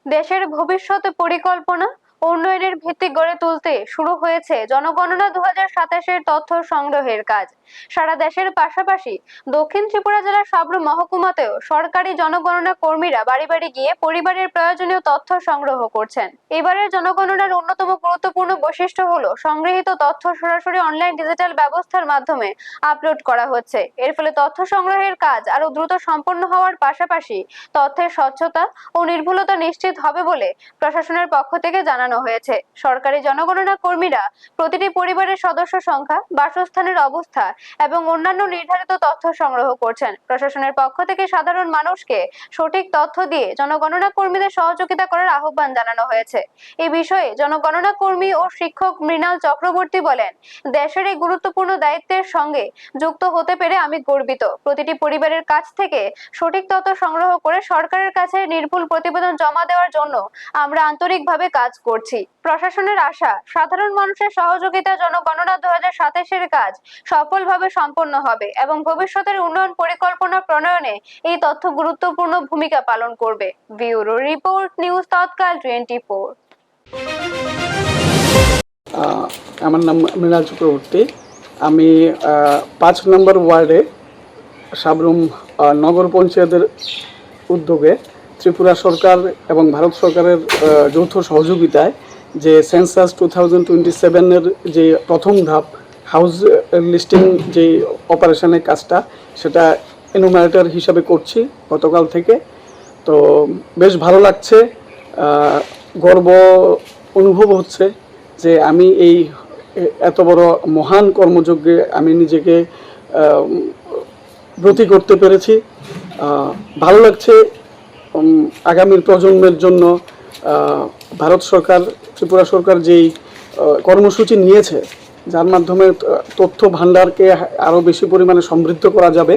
দেশের ভবিষ্যৎ পরিকল্পনা ও উন্নয়নের ভিত্তি গড়ে তুলতে শুরু হয়েছে জনগণনা 2027-এর তথ্য সংগ্রহের কাজ। সারা দেশের পাশাপাশি দক্ষিণ ত্রিপুরা জেলার সাব্রুম মহকুমাতেও সরকারি জনগণনা কর্মীরা বাড়ি বাড়ি গিয়ে পরিবারের প্রয়োজনীয় তথ্য সংগ্রহ করছেন। এবারের জনগণনার অন্যতম গুরুত্বপূর্ণ বৈশিষ্ট্য হলো সংগৃহীত তথ্য সরাসরি অনলাইন ডিজিটাল ব্যবস্থার মাধ্যমে আপলোড করা হচ্ছে। এর ফলে তথ্য সংগ্রহের কাজ আরো দ্রুত সম্পন্ন হওয়ার পাশাপাশি তথ্যের স্বচ্ছতা ও নির্ভুলতা নিশ্চিত হবে বলে প্রশাসনের পক্ষ থেকে জানানো হয়েছে। সরকারি জনগণনা কর্মীরা প্রতিটি পরিবারের সদস্য সংখ্যা, বাসস্থানের অবস্থা এবং অন্যান্য নির্ধারিত তথ্য সংগ্রহ করছেন। প্রশাসনের পক্ষ থেকে সাধারণ মানুষকে সঠিক তথ্য দিয়ে জনগণনা কর্মীদের সহযোগিতা করার আহ্বান জানানো হয়েছে। এই বিষয়ে জনগণনা কর্মী ও শিক্ষক মৃণাল চক্রবর্তী বলেন, দেশের এই গুরুত্বপূর্ণ দায়িত্বের সঙ্গে যুক্ত হতে পেরে আমি গর্বিত। প্রতিটি পরিবারের কাছ থেকে সঠিক তথ্য সংগ্রহ করে সরকারের কাছে নির্ভুল প্রতিবেদন জমা দেওয়ার জন্য আমরা আন্তরিকভাবে কাজ করছি। প্রশাসনের আশা, সাধারণ মানুষের সহযোগিতা জনগণনা 2027-এর কাজ সফলভাবে সম্পন্ন হবে এবং ভবিষ্যতের উন্নয়ন পরিকল্পনা প্রণয়নে এই তথ্য গুরুত্বপূর্ণ ভূমিকা পালন করবে। ব্যুরো রিপোর্ট, নিউজ তৎকাল 24। আমার নাম মৃণাল চক্রবর্তী। আমি 5 নম্বর ওয়ার্ডে সাব্রুম নগর পঞ্চায়েতের উদ্যোগে ত্রিপুরা সরকার এবং ভারত সরকারের যৌথ সহযোগিতায় যে সেন্সাস 2027-এর যে প্রথম ধাপ হাউস লিস্টিং যে অপারেশনের কাজটা, সেটা এনুমারেটর হিসাবে করছি গতকাল থেকে। তো বেশ ভালো লাগছে, গর্ব অনুভব হচ্ছে যে আমি এই এত বড় মহান কর্মযজ্ঞে আমি নিজেকে ব্রতী করতে পেরেছি। ভালো লাগছে। আগামী প্রজন্মের জন্য ভারত সরকার, ত্রিপুরা সরকার যেই কর্মসূচি নিয়েছে, যার মাধ্যমে তথ্য ভাণ্ডারকে আরও বেশি পরিমাণে সমৃদ্ধ করা যাবে,